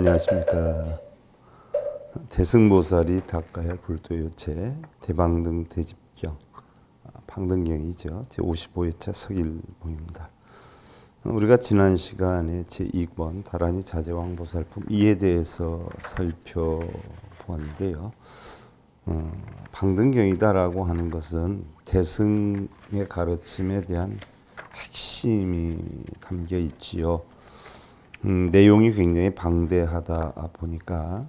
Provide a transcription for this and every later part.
안녕하십니까. 대승보살이 닦아야 불도요체 대방등 대집경 방등경이죠. 제55회차 석일봉입니다. 우리가 지난 시간에 제2권 다란이 자제왕보살품 2에 대해서 살펴보았는데요. 방등경이다라고 하는 것은 대승의 가르침에 대한 핵심이 담겨 있지요. 내용이 굉장히 방대하다 보니까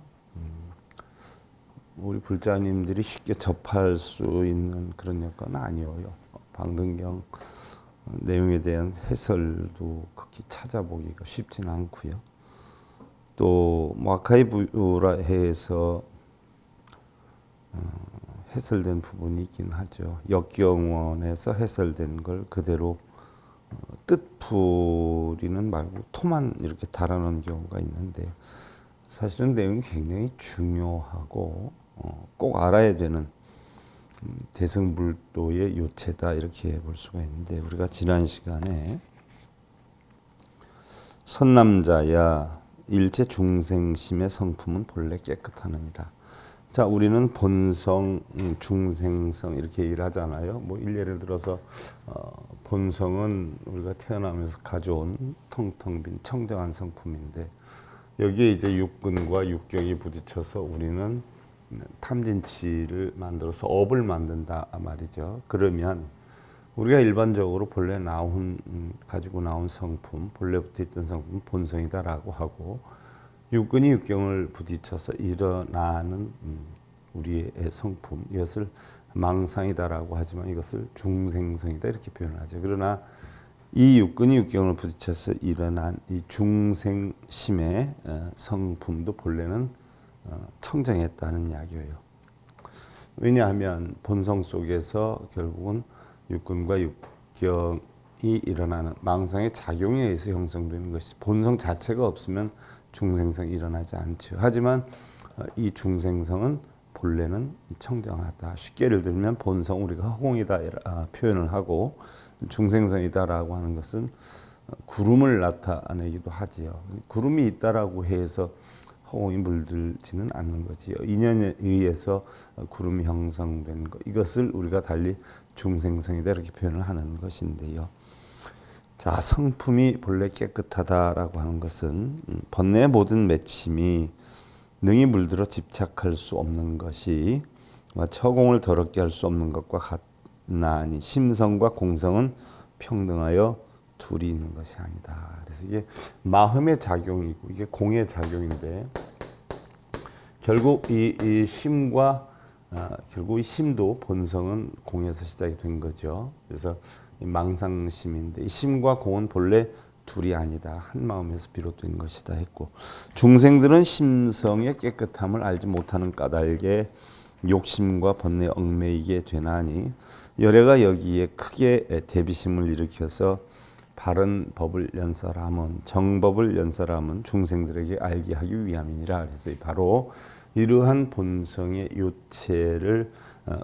우리 불자님들이 쉽게 접할 수 있는 그런 여건은 아니에요. 방등경 내용에 대한 해설도 극히 찾아보기가 쉽지는 않고요. 또 아카이브라해에서 해설된 부분이 있긴 하죠. 역경원에서 해설된 걸 그대로 뜻풀이는 말고 토만 이렇게 달아놓은 경우가 있는데, 사실은 내용이 굉장히 중요하고 꼭 알아야 되는 대승불도의 요체다 이렇게 볼 수가 있는데, 우리가 지난 시간에 선남자야 일체 중생심의 성품은 본래 깨끗하느니라. 자, 우리는 본성, 중생성 이렇게 얘기를 하잖아요. 뭐 일례를 들어서 본성은 우리가 태어나면서 가져온 텅텅 빈 청정한 성품인데, 여기에 이제 육근과 육경이 부딪혀서 우리는 탐진치를 만들어서 업을 만든다 말이죠. 그러면 우리가 일반적으로 본래 가지고 나온 성품, 본래부터 있던 성품 본성이다라고 하고, 육근이 육경을 부딪혀서 일어나는 우리의 성품, 이것을 망상이다라고 하지만 이것을 중생성이다 이렇게 표현하죠. 그러나 이 육근이 육경을 부딪혀서 일어난 이 중생심의 성품도 본래는 청정했다는 이야기예요. 왜냐하면 본성 속에서 결국은 육근과 육경이 일어나는 망상의 작용에 의해서 형성되는 것이, 본성 자체가 없으면 중생성이 일어나지 않죠. 하지만 이 중생성은 본래는 청정하다. 쉽게 예를 들면 본성, 우리가 허공이다 표현을 하고, 중생성이다라고 하는 것은 구름을 나타내기도 하지요. 구름이 있다라고 해서 허공이 물들지는 않는 거지요. 인연에 의해서 구름이 형성된 것, 이것을 우리가 달리 중생성이다 이렇게 표현을 하는 것인데요. 자, 성품이 본래 깨끗하다라고 하는 것은 번뇌의 모든 맺힘이 능히 물들어 집착할 수 없는 것이 처공을 더럽게 할 수 없는 것과 같나니 심성과 공성은 평등하여 둘이 있는 것이 아니다. 그래서 이게 마음의 작용이고 이게 공의 작용인데, 결국 이 심과 결국 이 심도 본성은 공에서 시작이 된 거죠. 그래서 망상심인데 이 심과 공은 본래 둘이 아니다. 한 마음에서 비롯된 것이다 했고, 중생들은 심성의 깨끗함을 알지 못하는 까닭에 욕심과 번뇌에 얽매이게 되나니, 열애가 여기에 크게 대비심을 일으켜서 바른 법을 연설함은, 정법을 연설함은 중생들에게 알게 하기 위함이니라. 그래서 바로 이러한 본성의 요체를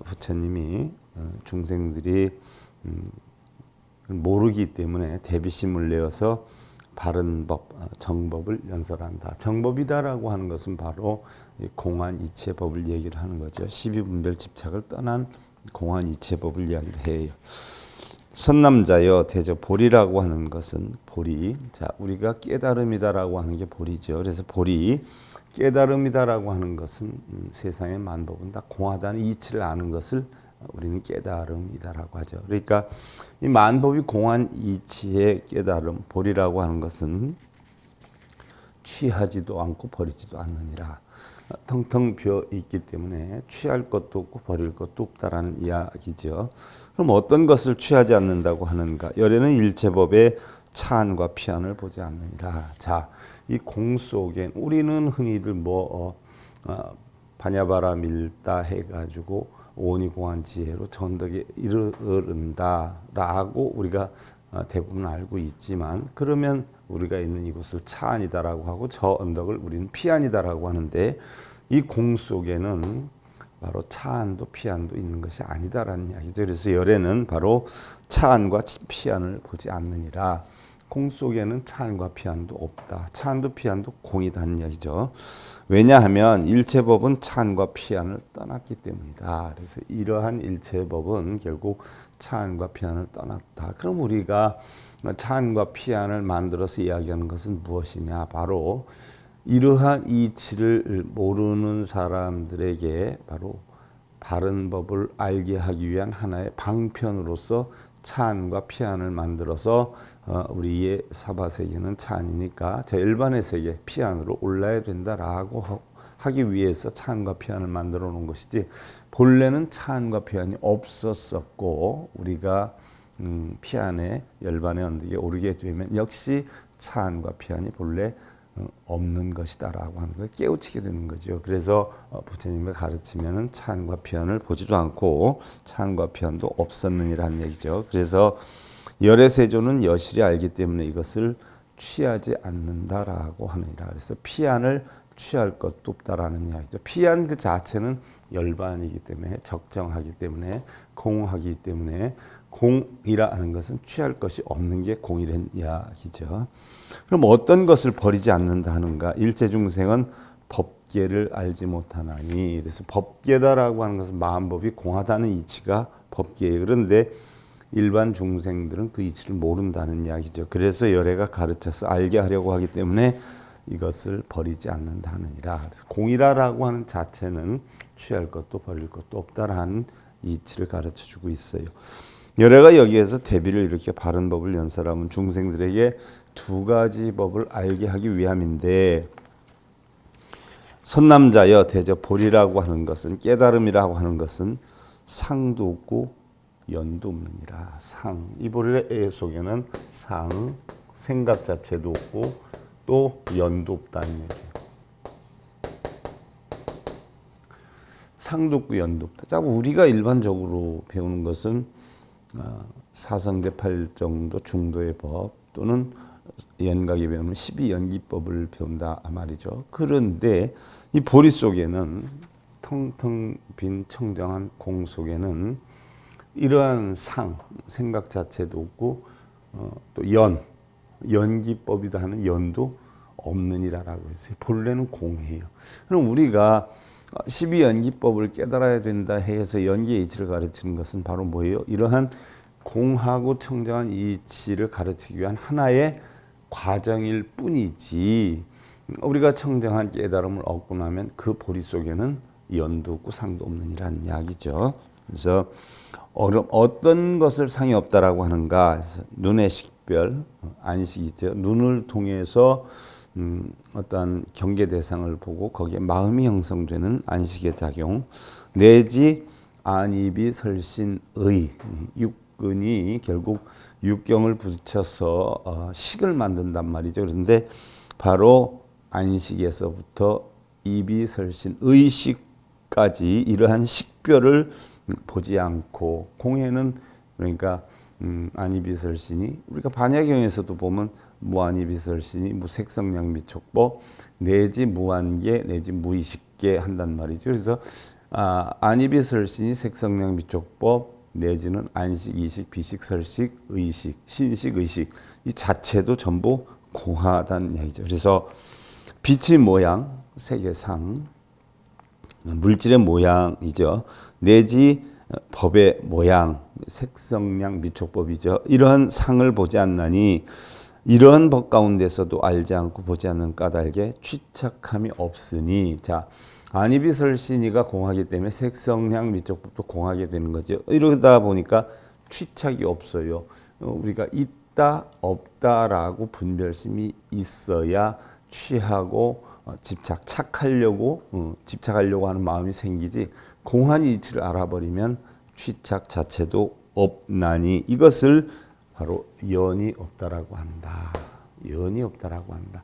부처님이 중생들이 모르기 때문에 대비심을 내어서 바른 법, 정법을 연설한다. 정법이다라고 하는 것은 바로 공한 이체법을 얘기를 하는 거죠. 시비분별 집착을 떠난 공한 이체법을 이야기를 해요. 선남자여 대저 보리라고 하는 것은 보리. 자, 우리가 깨달음이다라고 하는 게 보리죠. 그래서 보리, 깨달음이다라고 하는 것은 세상의 만법은 다 공하다는 이치를 아는 것을 우리는 깨달음이다라고 하죠. 그러니까 이 만법이 공한 이치의 깨달음, 보리라고 하는 것은 취하지도 않고 버리지도 않느니라. 텅텅 비어 있기 때문에 취할 것도 없고 버릴 것도 없다라는 이야기죠. 그럼 어떤 것을 취하지 않는다고 하는가? 열애는 일체법의 차안과 피안을 보지 않느니라. 자, 이 공 속에 우리는 흔히들 바냐바라 밀다 해가지고 오니 공한 지혜로 전덕에 이르른다라고 우리가 대부분 알고 있지만, 그러면 우리가 있는 이곳을 차안이다라고 하고 저 언덕을 우리는 피안이다라고 하는데, 이 공 속에는 바로 차안도 피안도 있는 것이 아니다라는 이야기죠. 그래서 열애는 바로 차안과 피안을 보지 않느니라. 공 속에는 차안과 피안도 없다. 차안도 피안도 공이다는 이야기죠. 왜냐하면 일체법은 차안과 피안을 떠났기 때문이다. 그래서 이러한 일체법은 결국 차안과 피안을 떠났다. 그럼 우리가 차안과 피안을 만들어서 이야기하는 것은 무엇이냐? 바로 이러한 이치를 모르는 사람들에게 바로 바른 법을 알게 하기 위한 하나의 방편으로서 차안과 피안을 만들어서 우리의 사바세계는 차안이니까 저 일반의 세계 피안으로 올라야 된다라고 하기 위해서 차안과 피안을 만들어 놓은 것이지, 본래는 차안과 피안이 없었었고 우리가 피안의 열반의 언덕에 오르게 되면 역시 차안과 피안이 본래 없는 것이다라고 하는 걸 깨우치게 되는 거죠. 그래서 부처님의 가르치면은 차안과 피안을 보지도 않고 차안과 피안도 없었느니라는 얘기죠. 그래서 열의 세조는 여실히 알기 때문에 이것을 취하지 않는다라고 하느니라. 그래서 피안을 취할 것도 없다라는 이야기죠. 피안 그 자체는 열반이기 때문에 적정하기 때문에 공하기 때문에 공이라 하는 것은 취할 것이 없는 게 공이라는 이야기죠. 그럼 어떤 것을 버리지 않는다 하는가? 일체중생은 법계를 알지 못하나니. 그래서 법계다라고 하는 것은 마음법이 공하다는 이치가 법계예요. 그런데 일반 중생들은 그 이치를 모른다는 이야기죠. 그래서 열애가 가르쳐서 알게 하려고 하기 때문에 이것을 버리지 않는다 하느니라. 그래서 공이라고 하는 자체는 취할 것도 버릴 것도 없다라는 이치를 가르쳐주고 있어요. 열애가 여기에서 대비를 이렇게 바른 법을 연 사람은 중생들에게 두 가지 법을 알게 하기 위함인데, 선남자여 대저보리라고 하는 것은, 깨달음이라고 하는 것은 상도 없고 연도 없느니라. 상, 이 보리의 속에는 상, 생각 자체도 없고 또 연도 없다는 얘기예요. 상도 없고 연도 없다. 자, 우리가 일반적으로 배우는 것은 사성제 8정도 중도의 법 또는 연각에 배우면 12연기법을 배운다 말이죠. 그런데 이 보리 속에는, 텅텅 빈 청정한 공 속에는 이러한 상, 생각 자체도 없고 또 연기법이다 하는 연도 없느니라라고 했어요. 본래는 공이에요. 그럼 우리가 12연기법을 깨달아야 된다 해서 연기의 이치를 가르치는 것은 바로 뭐예요? 이러한 공하고 청정한 이치를 가르치기 위한 하나의 과정일 뿐이지, 우리가 청정한 깨달음을 얻고 나면 그 보리 속에는 연도 없고 상도 없느니라는 이야기죠. 그래서 어떤 것을 상이 없다라고 하는가? 그래서 눈의 식별, 안식이죠. 눈을 통해서 어떤 경계 대상을 보고 거기에 마음이 형성되는 안식의 작용, 내지 안입이 설신의, 육근이 결국 육경을 붙여서 식을 만든단 말이죠. 그런데 바로 안식에서부터 입이 설신 의식까지 이러한 식별을 보지 않고, 공해는 그러니까 안이비설신이, 우리가 반야경에서도 보면 무안이비설신이 무색성량미촉법 내지 무한계 내지 무의식계 한단 말이죠. 그래서 안이비설신이 색성량미촉법 내지는 안식, 이식, 비식, 설식, 의식, 신식, 의식 이 자체도 전부 공하다는 얘기죠. 그래서 빛의 모양, 색의상, 물질의 모양이죠. 내지 법의 모양, 색성량 미촉법이죠. 이러한 상을 보지 않나니 이러한 법 가운데서도 알지 않고 보지 않는 까닭에 취착함이 없으니. 자, 안이비설신이가 공하기 때문에 색성량 미촉법도 공하게 되는 거죠. 이러다 보니까 취착이 없어요. 우리가 있다 없다라고 분별심이 있어야 취하고 집착하려고 하는 마음이 생기지, 공한 이치를 알아버리면 취착 자체도 없나니 이것을 바로 연이 없다라고 한다. 연이 없다라고 한다.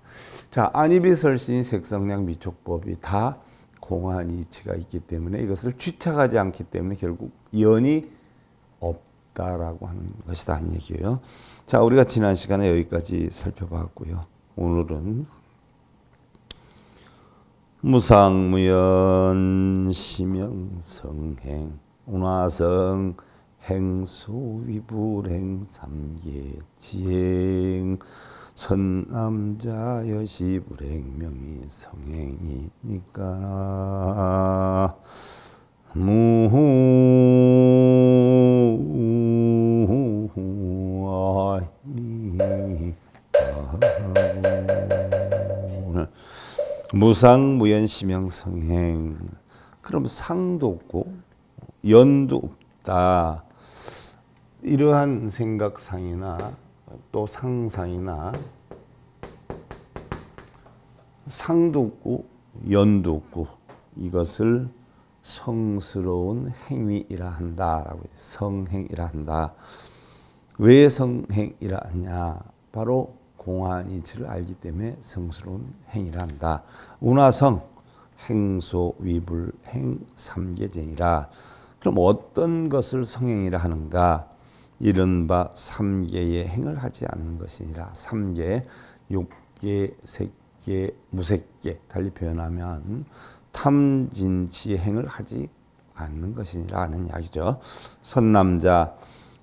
자, 안이비설신, 색성량, 미촉법이 다 공한 이치가 있기 때문에 이것을 취착하지 않기 때문에 결국 연이 없다라고 하는 것이다 하는 얘기예요. 자, 우리가 지난 시간에 여기까지 살펴봤고요. 오늘은 무상무연 심영성행 운화성 행소위불행 삼계지행 선남자 여시불행 명의성행이니까 무상무연시명성행. 그럼 상도 없고 연도 없다. 이러한 생각상이나 또 상상이나 상도 없고 연도 없고 이것을 성스러운 행위이라 한다라고 해요. 성행이라 한다. 왜 성행이라 하냐? 바로 공한 이치를 알기 때문에 성스러운 행위라 한다. 운하성 행소 위불 행 삼계쟁이라. 그럼 어떤 것을 성행이라 하는가? 이른바 삼계의 행을 하지 않는 것이니라. 삼계, 육계, 색계, 무색계 달리 표현하면 탐진치 행을 하지 않는 것이니라 하는 이야기죠. 선남자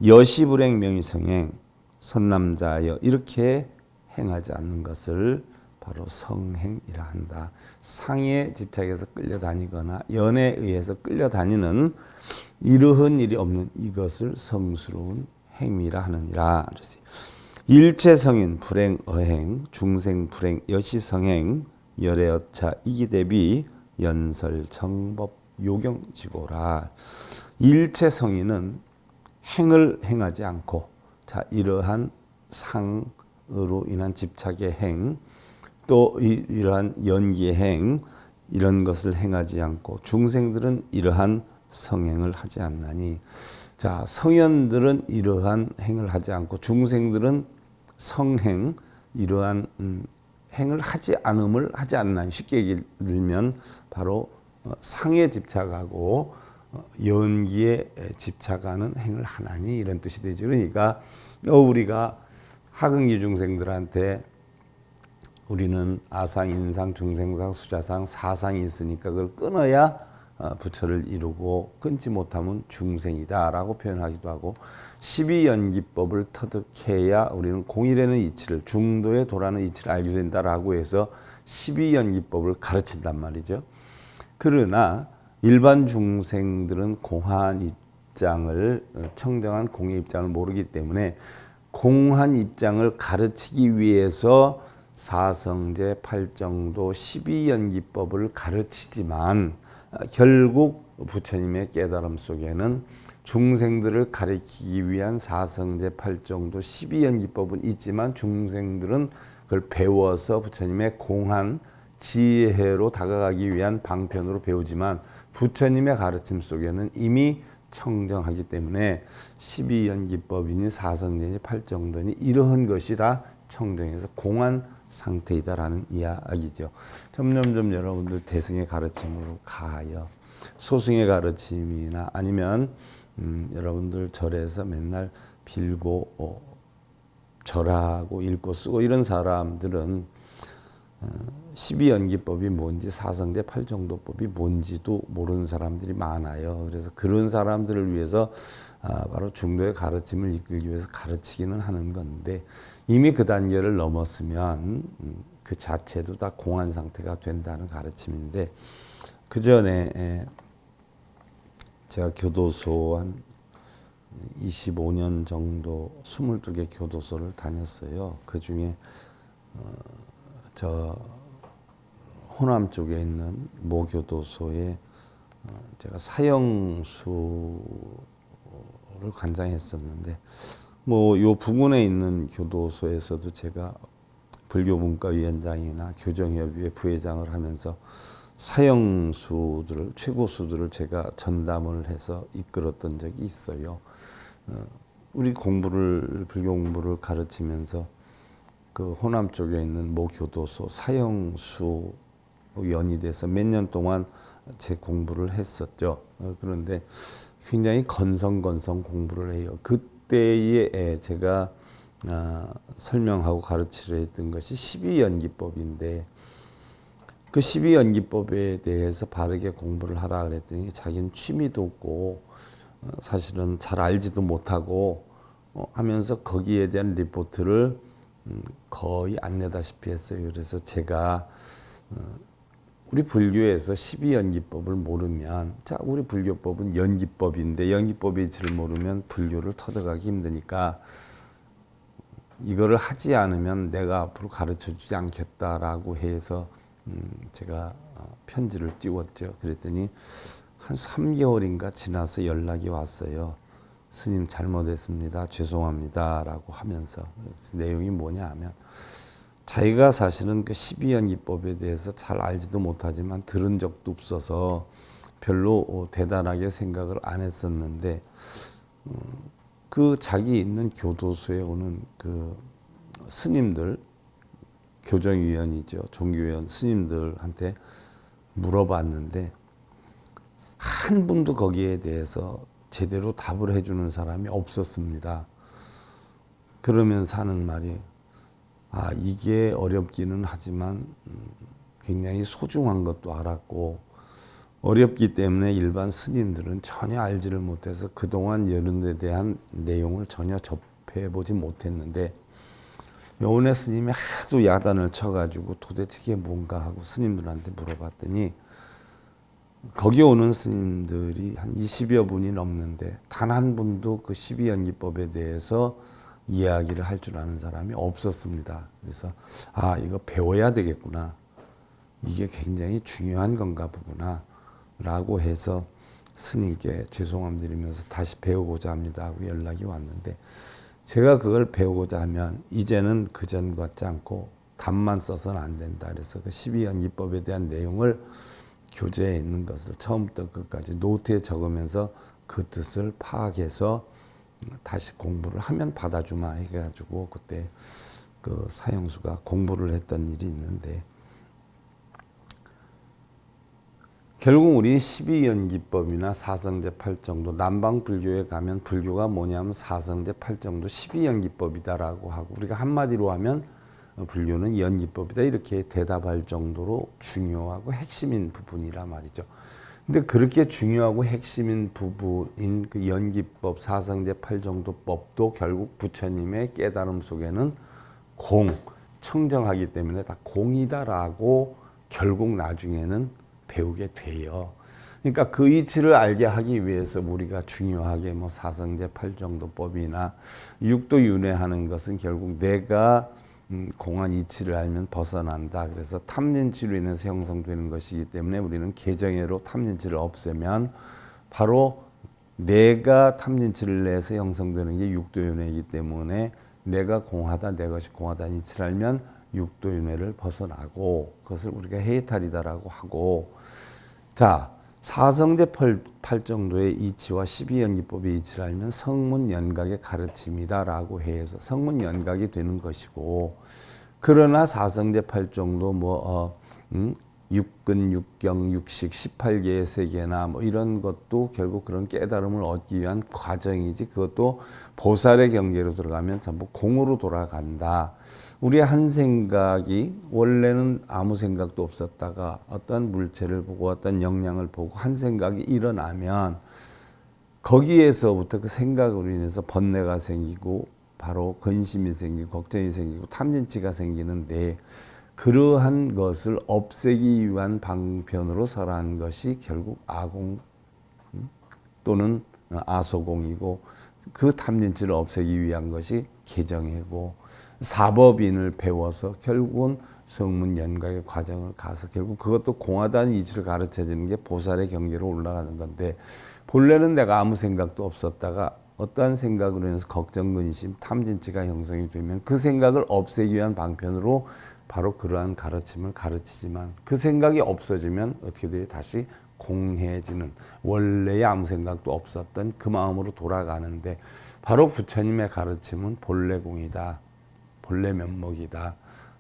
여시불행 명의성행. 선남자여 이렇게 행하지 않는 것을 바로 성행이라 한다. 상에 집착해서 끌려다니거나 연에 의해서 끌려다니는 이러한 일이 없는 이것을 성스러운 행위라 하느니라. 일체성인 불행 어행 중생 불행 여시성행 열애어차 이기대비 연설 정법 요경지고라. 일체성인은 행을 행하지 않고 자 이러한 상으로 인한 집착의 행 또 이러한 연기의 행 이런 것을 행하지 않고 중생들은 이러한 성행을 하지 않나니. 자 성현들은 이러한 행을 하지 않고 중생들은 성행 이러한 행을 하지 않음을 하지 않나니. 쉽게 얘기 들면 바로 상에 집착하고 연기에 집착하는 행을 하나니 이런 뜻이 되죠. 그러니까 우리가 하근기 중생들한테 우리는 아상, 인상, 중생상, 수자상, 사상이 있으니까 그걸 끊어야 부처를 이루고 끊지 못하면 중생이다라고 표현하기도 하고 12연기법을 터득해야 우리는 공일에는 이치를 중도에 도라는 이치를 알게 된다라고 해서 12연기법을 가르친단 말이죠. 그러나 일반 중생들은 공한 입장을 청정한 공의 입장을 모르기 때문에 공한 입장을 가르치기 위해서 사성제, 팔정도, 12연기법을 가르치지만 결국 부처님의 깨달음 속에는 중생들을 가르치기 위한 사성제, 팔정도, 12연기법은 있지만 중생들은 그걸 배워서 부처님의 공한 지혜로 다가가기 위한 방편으로 배우지만 부처님의 가르침 속에는 이미 청정하기 때문에 12연기법이니 사성제니 팔정도니 이러한 것이 다 청정해서 공한 상태이다라는 이야기죠. 점점점 여러분들 대승의 가르침으로 가요. 소승의 가르침이나 아니면 여러분들 절에서 맨날 빌고 절하고 읽고 쓰고 이런 사람들은 12연기법이 뭔지 사성제 팔정도법이 뭔지도 모르는 사람들이 많아요. 그래서 그런 사람들을 위해서 바로 중도의 가르침을 이끌기 위해서 가르치기는 하는 건데 이미 그 단계를 넘었으면 그 자체도 다 공한 상태가 된다는 가르침인데 그 전에 제가 교도소 한 25년 정도 22개 교도소를 다녔어요. 그 중에 저 호남 쪽에 있는 모교도소에 제가 사형수를 관장했었는데 요 부근에 있는 교도소에서도 제가 불교문화위원장이나 교정협의회 부회장을 하면서 사형수들을 최고수들을 제가 전담을 해서 이끌었던 적이 있어요. 우리 불교 공부를 가르치면서 그 호남 쪽에 있는 모 교도소 사형수 연이 돼서 몇 년 동안 제 공부를 했었죠. 그런데 굉장히 건성건성 공부를 해요. 그때에 제가 설명하고 가르치려 했던 것이 12연기법인데 그 12연기법에 대해서 바르게 공부를 하라 그랬더니 자기는 취미도 없고 사실은 잘 알지도 못하고 하면서 거기에 대한 리포트를 거의 안 내다시피 했어요. 그래서 제가 우리 불교에서 12연기법을 모르면, 자, 우리 불교법은 연기법인데 연기법의 이치를 모르면 불교를 터득하기 힘드니까 이거를 하지 않으면 내가 앞으로 가르쳐 주지 않겠다라고 해서 제가 편지를 띄웠죠. 그랬더니 한 3개월인가 지나서 연락이 왔어요. 스님 잘못했습니다. 죄송합니다. 라고 하면서. 내용이 뭐냐 하면 자기가 사실은 그 12연기법에 대해서 잘 알지도 못하지만 들은 적도 없어서 별로 대단하게 생각을 안 했었는데 그 자기 있는 교도소에 오는 그 스님들, 교정위원이죠. 종교위원 스님들한테 물어봤는데 한 분도 거기에 대해서 제대로 답을 해주는 사람이 없었습니다. 그러면서 하는 말이 이게 어렵기는 하지만 굉장히 소중한 것도 알았고 어렵기 때문에 일반 스님들은 전혀 알지를 못해서 그동안 여론에 대한 내용을 전혀 접해보지 못했는데 여운의 스님이 하도 야단을 쳐가지고 도대체 이게 뭔가 하고 스님들한테 물어봤더니 거기 오는 스님들이 한 20여 분이 넘는데 단 한 분도 그 12연기법에 대해서 이야기를 할 줄 아는 사람이 없었습니다. 그래서 이거 배워야 되겠구나. 이게 굉장히 중요한 건가 보구나 라고 해서 스님께 죄송함 드리면서 다시 배우고자 합니다 하고 연락이 왔는데 제가 그걸 배우고자 하면 이제는 그전 같지 않고 답만 써서는 안 된다. 그래서 그 12연기법에 대한 내용을 교재에 있는 것을 처음부터 끝까지 노트에 적으면서 그 뜻을 파악해서 다시 공부를 하면 받아주마 해가지고 그때 그 사형수가 공부를 했던 일이 있는데 결국 우리 12연기법이나 사성제 8정도 남방 불교에 가면 불교가 뭐냐면 사성제 8정도 12연기법이다라고 하고 우리가 한마디로 하면 불교는 연기법이다 이렇게 대답할 정도로 중요하고 핵심인 부분이라 말이죠. 근데 그렇게 중요하고 핵심인 부분인 그 연기법 사성제 8정도법도 결국 부처님의 깨달음 속에는 청정하기 때문에 다 공이다라고 결국 나중에는 배우게 돼요. 그러니까 그 이치를 알게 하기 위해서 우리가 중요하게 뭐 사성제 8정도법이나 육도윤회하는 것은 결국 내가 공한 이치를 알면 벗어난다. 그래서 탐진치로 인해서 형성되는 것이기 때문에 우리는 개정회로 탐진치를 없애면 바로 내가 탐진치를 내서 형성되는 게 육도윤회이기 때문에 내가 공하다, 내 것이 공하다는 이치를 알면 육도윤회를 벗어나고 그것을 우리가 해탈이다라고 하고 자 사성제 8정도의 이치와 12연기법의 이치를 알면 성문연각의 가르침이다라고 해서 성문연각이 되는 것이고 그러나 사성제 8정도 육근, 육경, 육식, 18개의 세계나 뭐 이런 것도 결국 그런 깨달음을 얻기 위한 과정이지 그것도 보살의 경계로 들어가면 전부 공으로 돌아간다. 우리의 한 생각이 원래는 아무 생각도 없었다가 어떤 물체를 보고 어떤 영향을 보고 한 생각이 일어나면 거기에서부터 그 생각으로 인해서 번뇌가 생기고 바로 근심이 생기고 걱정이 생기고 탐진치가 생기는데 그러한 것을 없애기 위한 방편으로 설한 것이 결국 아공 또는 아소공이고 그 탐진치를 없애기 위한 것이 개정회고 사법인을 배워서 결국은 성문연각의 과정을 가서 결국 그것도 공하다는 이치를 가르쳐주는 게 보살의 경계로 올라가는 건데 본래는 내가 아무 생각도 없었다가 어떠한 생각으로 인해서 걱정, 근심, 탐진치가 형성이 되면 그 생각을 없애기 위한 방편으로 바로 그러한 가르침을 가르치지만 그 생각이 없어지면 어떻게 돼요? 다시 공해지는 원래의 아무 생각도 없었던 그 마음으로 돌아가는데 바로 부처님의 가르침은 본래공이다. 본래 면목이다.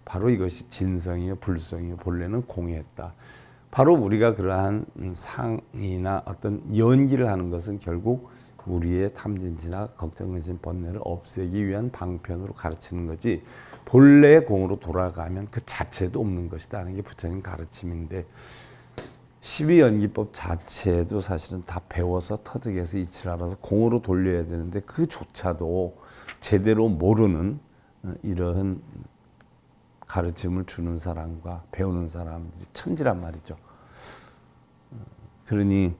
바로 이것이 진성이요 불성이요 본래는 공했다. 바로 우리가 그러한 상이나 어떤 연기를 하는 것은 결국 우리의 탐진치나 걱정, 근심, 번뇌를 없애기 위한 방편으로 가르치는 거지 본래의 공으로 돌아가면 그 자체도 없는 것이다 하는 게 부처님 가르침인데 십이연기법 자체도 사실은 다 배워서 터득해서 이치를 알아서 공으로 돌려야 되는데 그조차도 제대로 모르는 이러한 가르침을 주는 사람과 배우는 사람들이 천지란 말이죠. 그러니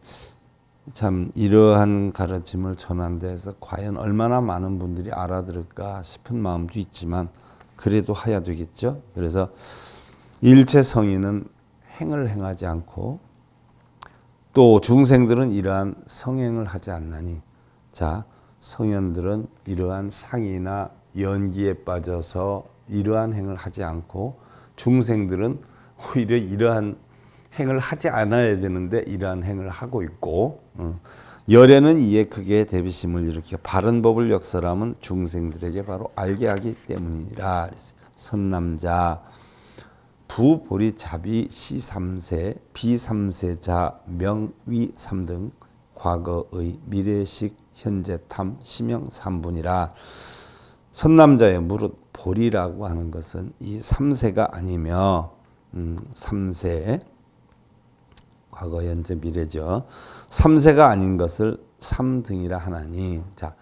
참 이러한 가르침을 전한 데에서 과연 얼마나 많은 분들이 알아들을까 싶은 마음도 있지만 그래도 해야 되겠죠. 그래서 일체 성인은 행을 행하지 않고 또 중생들은 이러한 성행을 하지 않나니, 자, 성현들은 이러한 상이나 연기에 빠져서 이러한 행을 하지 않고 중생들은 오히려 이러한 행을 하지 않아야 되는데 이러한 행을 하고 있고, 열애는 이에 크게 대비심을 일으켜 바른 법을 역설함은 중생들에게 바로 알게 하기 때문이라. 선남자 부보리 자비 시삼세 비삼세자 명위 삼등 과거의 미래식 현재탐 심형 삼분이라. 선남자의 무릇 보리라고 하는 것은 이 삼세가 아니며 삼세 과거 현재 미래죠. 삼세가 아닌 것을 삼등이라 하나니, 자,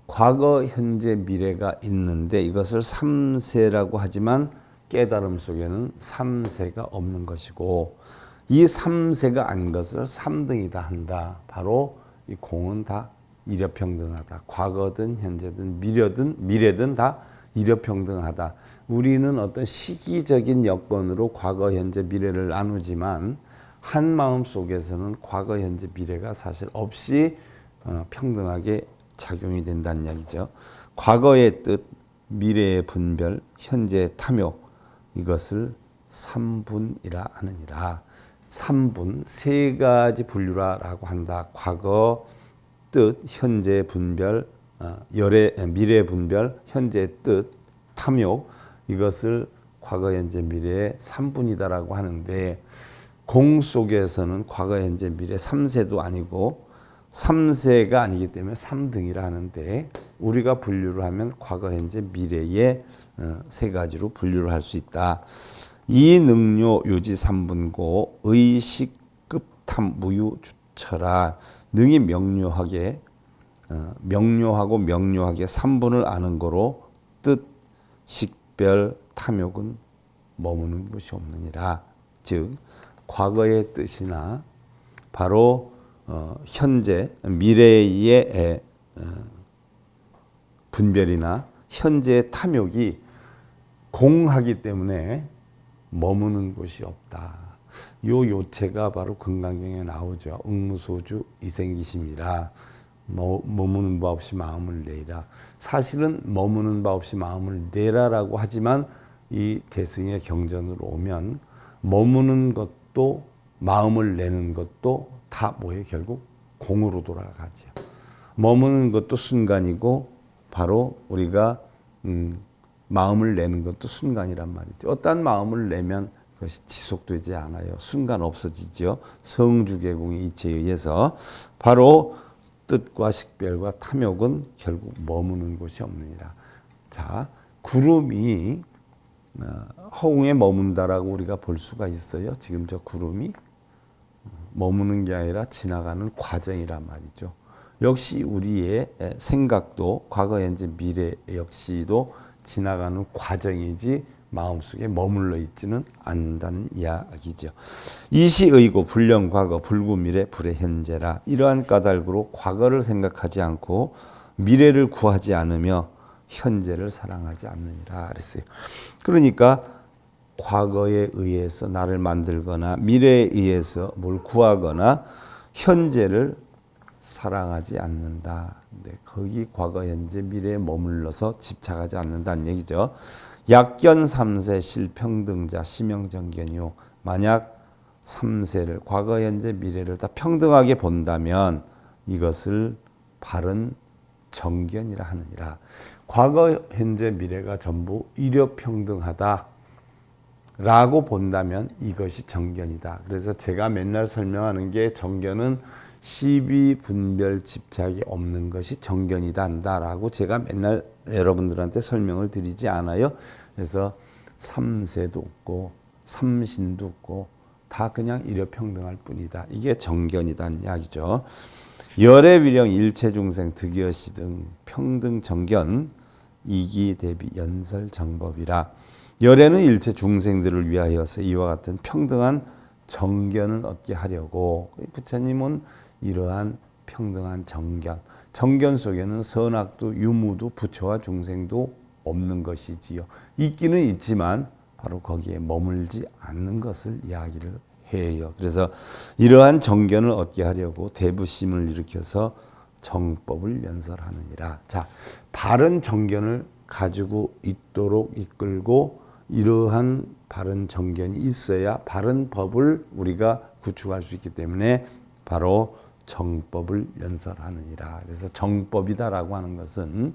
과거 현재 미래가 있는데 이것을 삼세라고 하지만 깨달음 속에는 삼세가 없는 것이고, 이 삼세가 아닌 것을 삼등이다 한다. 바로 이 공은 다 일여평등하다. 과거든 현재든 미래든 다 일여평등하다. 우리는 어떤 시기적인 여건으로 과거 현재 미래를 나누지만 한 마음 속에서는 과거 현재 미래가 사실 없이 평등하게 작용이 된다는 이야기죠. 과거의 뜻, 미래의 분별, 현재의 탐욕, 이것을 삼분이라 하느니라. 삼분, 세 가지 분류라고 한다. 과거 뜻, 현재 분별, 미래 분별, 현재 뜻, 탐욕, 이것을 과거 현재 미래의 삼분이다라고 하는데, 공 속에서는 과거 현재 미래 삼세도 아니고 삼세가 아니기 때문에 삼등이라 하는데, 우리가 분류를 하면 과거 현재 미래의 세 가지로 분류를 할 수 있다. 이능료 요지 삼분고 의식급탐 무유주처라. 능이 명료하게 명료하고 명료하게 삼분을 아는 거로 뜻, 식별, 탐욕은 머무는 것이 없느니라. 즉 과거의 뜻이나 바로 현재 미래의 분별이나 현재의 탐욕이 공하기 때문에 머무는 곳이 없다. 요 요체가 바로 금강경에 나오죠. 응무소주 이생기심이라. 머무는 바 없이 마음을 내라. 사실은 머무는 바 없이 마음을 내라라고 하지만 이 대승의 경전으로 오면 머무는 것도 마음을 내는 것도 다 뭐에 결국 공으로 돌아가죠. 머무는 것도 순간이고 바로 우리가 마음을 내는 것도 순간이란 말이죠. 어떤 마음을 내면 그것이 지속되지 않아요. 순간 없어지죠. 성주계공의 이치에 의해서. 바로 뜻과 식별과 탐욕은 결국 머무는 곳이 없느니라. 자, 구름이 허공에 머문다라고 우리가 볼 수가 있어요. 지금 저 구름이 머무는 게 아니라 지나가는 과정이란 말이죠. 역시 우리의 생각도 과거, 현재, 미래 역시도 지나가는 과정이지 마음속에 머물러 있지는 않는다는 이야기죠. 이시의고 불령 과거 불구 미래 불의 현재라. 이러한 까닭으로 과거를 생각하지 않고 미래를 구하지 않으며 현재를 사랑하지 않느니라 그랬어요. 그러니까 과거에 의해서 나를 만들거나 미래에 의해서 뭘 구하거나 현재를 사랑하지 않는다. 근데 거기 과거, 현재, 미래에 머물러서 집착하지 않는다는 얘기죠. 약견 삼세 실평등자 심형정견이요. 만약 삼세를 과거, 현재, 미래를 다 평등하게 본다면 이것을 바른 정견이라 하느니라. 과거, 현재, 미래가 전부 일여평등하다 라고 본다면 이것이 정견이다. 그래서 제가 맨날 설명하는 게 정견은 시비 분별 집착이 없는 것이 정견이다 한다라고 제가 맨날 여러분들한테 설명을 드리지 않아요. 그래서 삼세도 없고 삼신도 없고 다 그냥 일여평등할 뿐이다. 이게 정견이다는 이야기죠. 열애위령 일체중생 득여시 등 평등 정견 이기 대비 연설정법이라. 열애는 일체 중생들을 위하여서 이와 같은 평등한 정견을 얻게 하려고 부처님은 이러한 평등한 정견 속에는 선악도 유무도 부처와 중생도 없는 것이지요. 있기는 있지만 바로 거기에 머물지 않는 것을 이야기를 해요. 그래서 이러한 정견을 얻게 하려고 대부심을 일으켜서 정법을 연설하느니라. 자, 바른 정견을 가지고 있도록 이끌고 이러한 바른 정견이 있어야 바른 법을 우리가 구축할 수 있기 때문에 바로 정법을 연설하느니라. 그래서 정법이다라고 하는 것은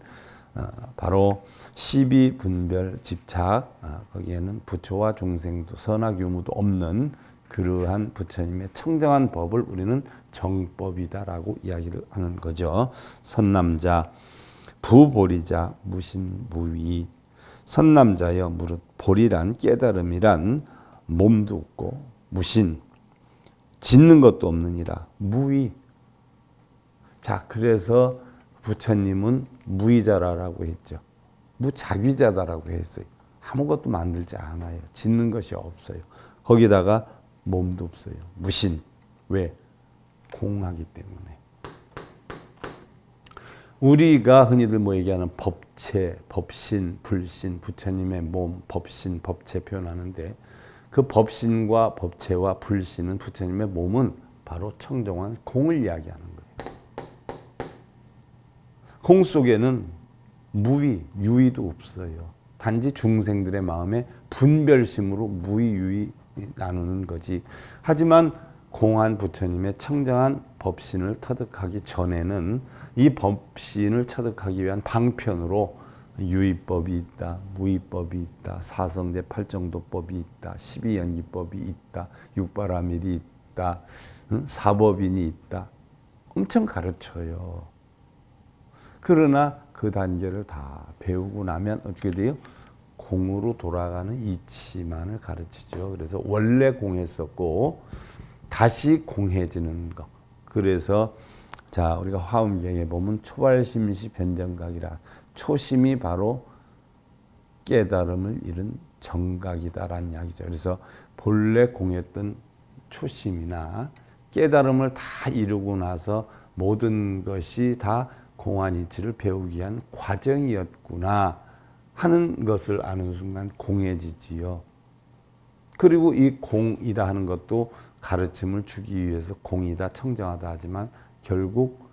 바로 시비 분별 집착, 거기에는 부처와 중생도 선악 유무도 없는 그러한 부처님의 청정한 법을 우리는 정법이다라고 이야기를 하는 거죠. 선남자 부보리자 무신무위. 선남자여 무릇 보리란 깨달음이란 몸도 없고 무신 짓는 것도 없느니라. 무위. 자, 그래서 부처님은 무위자라고 했죠. 무작위자다라고 했어요. 아무것도 만들지 않아요. 짓는 것이 없어요. 거기다가 몸도 없어요. 무신. 왜? 공하기 때문에. 우리가 흔히들 뭐 얘기하는 법체, 법신, 불신, 부처님의 몸, 법신, 법체 표현하는데 그 법신과 법체와 불신은 부처님의 몸은 바로 청정한 공을 이야기하는 거예요. 공 속에는 무위, 유위도 없어요. 단지 중생들의 마음에 분별심으로 무위, 유위 나누는 거지. 하지만 공한 부처님의 청정한 법신을 터득하기 전에는 이 법신을 터득하기 위한 방편으로 유의법이 있다, 무의법이 있다, 사성제 팔정도법이 있다, 십이연기법이 있다, 육바라밀이 있다, 사법인이 있다. 엄청 가르쳐요. 그러나 그 단계를 다 배우고 나면 어떻게 돼요? 공으로 돌아가는 이치만을 가르치죠. 그래서 원래 공했었고 다시 공해지는 것. 그래서 자, 우리가 화엄경에 보면 초발심시 변정각이라. 초심이 바로 깨달음을 이룬 정각이다라는 이야기죠. 그래서 본래 공했던 초심이나 깨달음을 다 이루고 나서 모든 것이 다 공한 이치를 배우기 위한 과정이었구나 하는 것을 아는 순간 공해지지요. 그리고 이 공이다 하는 것도 가르침을 주기 위해서 공이다, 청정하다 하지만 결국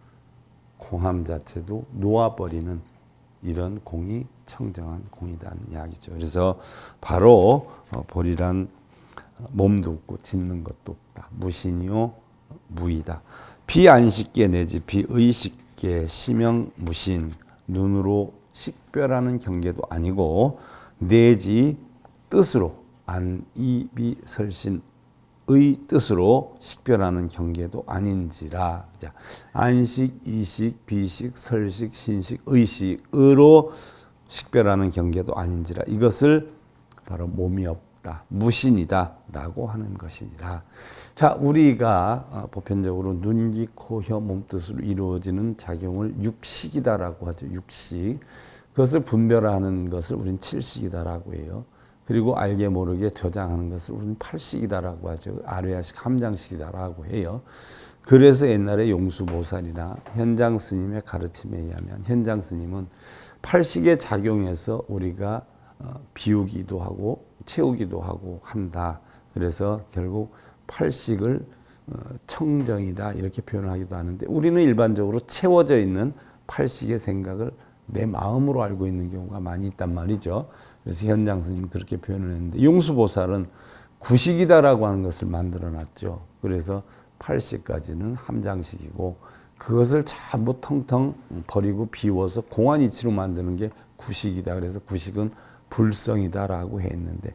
공함 자체도 놓아버리는 이런 공이 청정한 공이라는 이야기죠. 그래서 바로 보리란 몸도 없고 짓는 것도 없다. 무신이요 무이다. 비안식계 내지 비의식계 시명무신. 눈으로 식별하는 경계도 아니고 내지 뜻으로 안이비설신 의 뜻으로 식별하는 경계도 아닌지라. 자, 안식, 이식, 비식, 설식, 신식, 의식으로 식별하는 경계도 아닌지라. 이것을 바로 몸이 없다, 무신이다라고 하는 것이니라. 자, 우리가 보편적으로 눈, 귀, 코, 혀, 몸뜻으로 이루어지는 작용을 육식이다라고 하죠. 육식. 그것을 분별하는 것을 우리는 칠식이다라고 해요. 그리고 알게 모르게 저장하는 것을 우리는 팔식이다라고 하죠. 아뢰야식, 함장식이다라고 해요. 그래서 옛날에 용수보살이나 현장 스님의 가르침에 의하면 현장 스님은 팔식에 작용해서 우리가 비우기도 하고 채우기도 하고 한다. 그래서 결국 팔식을 청정이다 이렇게 표현하기도 하는데 우리는 일반적으로 채워져 있는 팔식의 생각을 내 마음으로 알고 있는 경우가 많이 있단 말이죠. 그래서 현장 스님은 그렇게 표현을 했는데 용수보살은 구식이다라고 하는 것을 만들어놨죠. 그래서 팔식까지는 함장식이고 그것을 전부 텅텅 버리고 비워서 공한 이치로 만드는 게 구식이다. 그래서 구식은 불성이다라고 했는데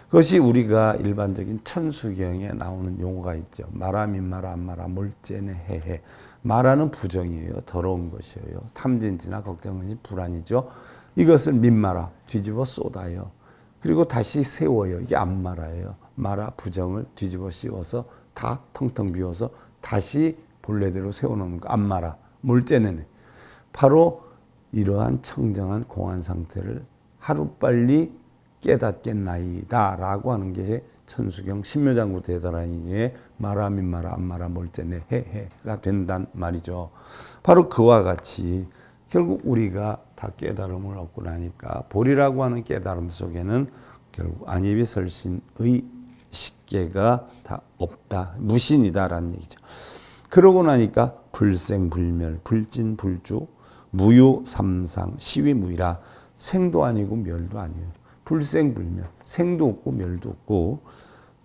그것이 우리가 일반적인 천수경에 나오는 용어가 있죠. 마라 민마라 안마라 몰제네 해해. 마라는 부정이에요. 더러운 것이에요. 탐진치나 걱정은 불안이죠. 이것을 민마라 뒤집어 쏟아요. 그리고 다시 세워요. 이게 안마라예요. 마라 부정을 뒤집어 씌워서 다 텅텅 비워서 다시 본래대로 세워놓는 거. 안마라 물째내네. 바로 이러한 청정한 공안 상태를 하루빨리 깨닫겠나이다 라고 하는 게 천수경 신묘장구 대다라이의 마라 민마라 안마라 몰제내 해해가 된단 말이죠. 바로 그와 같이 결국 우리가 다 깨달음을 얻고 나니까 보리라고 하는 깨달음 속에는 결국 안이비설신의 식계가 다 없다. 무신이다라는 얘기죠. 그러고 나니까 불생불멸, 불진불주, 무유삼상, 시위무이라. 생도 아니고 멸도 아니에요. 불생불멸, 생도 없고 멸도 없고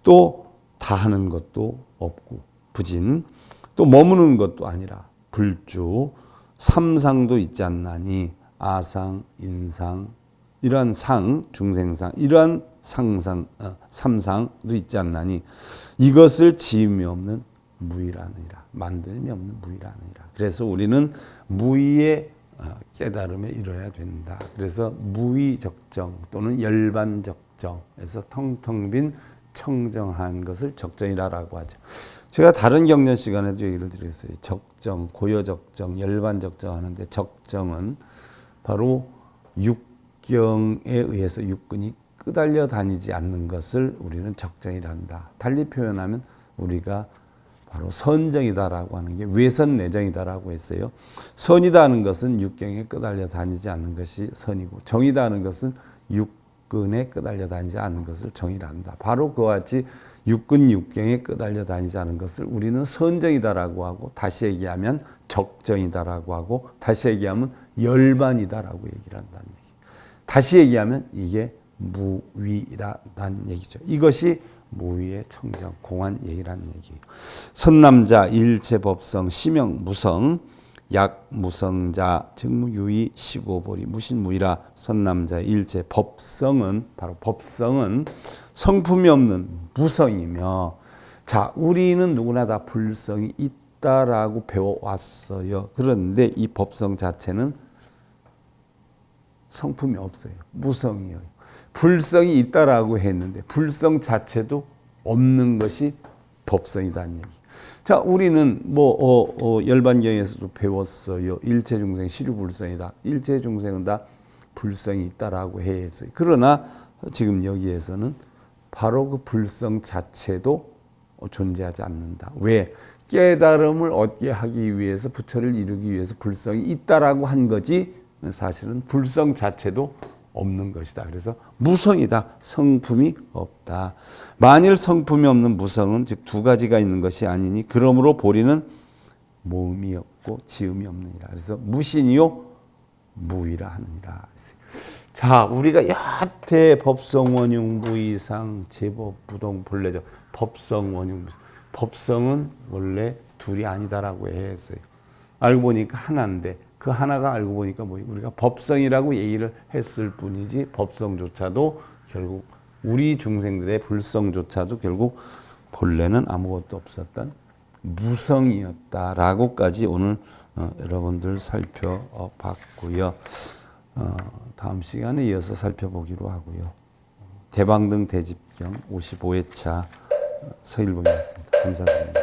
또 다하는 것도 없고 부진, 또 머무는 것도 아니라 불주, 삼상도 있지 않나니 아상, 인상, 이러한 상, 중생상, 이러한 상상, 삼상도 있지 않나니 이것을 지음이 없는 무의라느니라. 만들미 없는 무의라느니라. 그래서 우리는 무의의 깨달음에 이뤄야 된다. 그래서 무의적정 또는 열반적정에서 텅텅 빈 청정한 것을 적정이라고 하죠. 제가 다른 경전 시간에도 얘기를 드렸어요. 적정, 고여적정, 열반적정 하는데 적정은 바로 육경에 의해서 육근이 끄달려 다니지 않는 것을 우리는 적정이란다. 달리 표현하면 우리가 바로 선정이다라고 하는 게 외선 내정이다라고 했어요. 선이다 하는 것은 육경에 끄달려 다니지 않는 것이 선이고, 정이다 하는 것은 육근에 끄달려 다니지 않는 것을 정이란다. 바로 그와 같이 육근 육경에 끄달려 다니지 않은 것을 우리는 선정이다라고 하고, 다시 얘기하면 적정이다라고 하고, 다시 얘기하면 열반이다라고 얘기를 한다는 얘기. 다시 얘기하면 이게 무위라는 얘기죠. 이것이 무위의 청정, 공안 얘기라는 얘기예요. 선남자, 일체법성, 시명, 무성, 약무성자, 즉무유의, 시고보리, 무신무이라. 선남자, 일체, 법성은, 바로 법성은 성품이 없는 무성이며, 자, 우리는 누구나 다 불성이 있다라고 배워왔어요. 그런데 이 법성 자체는 성품이 없어요. 무성이에요. 불성이 있다라고 했는데 불성 자체도 없는 것이 법성이다는 얘기. 자, 우리는 열반경에서도 배웠어요. 일체중생 시류불성이다. 일체중생은 다 불성이 있다라고 했어요. 그러나 지금 여기에서는 바로 그 불성 자체도 존재하지 않는다. 왜? 깨달음을 얻게 하기 위해서, 부처를 이루기 위해서 불성이 있다라고 한 거지, 사실은 불성 자체도 없는 것이다. 그래서 무성이다. 성품이 없다. 만일 성품이 없는 무성은 즉 두 가지가 있는 것이 아니니 그러므로 보리는 모음이 없고 지음이 없느니라. 그래서 무신이요 무이라 하느니라. 자, 우리가 여태 법성 원흉 무이상 제법 부동 본래적 법성 원흉, 법성은 원래 둘이 아니다라고 했어요. 알고 보니까 하나인데 그 하나가 알고 보니까 우리가 법성이라고 얘기를 했을 뿐이지 법성조차도 결국 우리 중생들의 불성조차도 결국 본래는 아무것도 없었던 무성이었다라고까지 오늘 여러분들 살펴봤고요. 다음 시간에 이어서 살펴보기로 하고요. 대방등 대집경 55회차 서일봉이었습니다. 감사드립니다.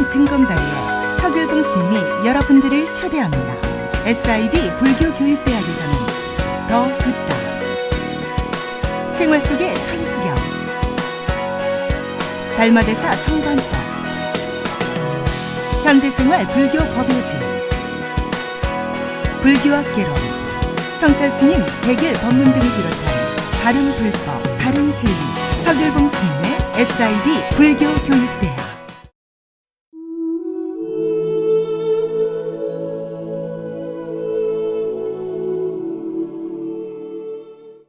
진검다리에 서길봉 스님이 여러분들을 초대합니다. SIB 불교교육대학에서는 더 듣다, 생활 속의 천수경, 달마대사 성관법, 현대생활 불교 법요지, 불교학개론, 성찰스님 백일 법문 등을 비롯한 다른 불법, 다른 진리, 서길봉 스님의 SIB 불교교육대학.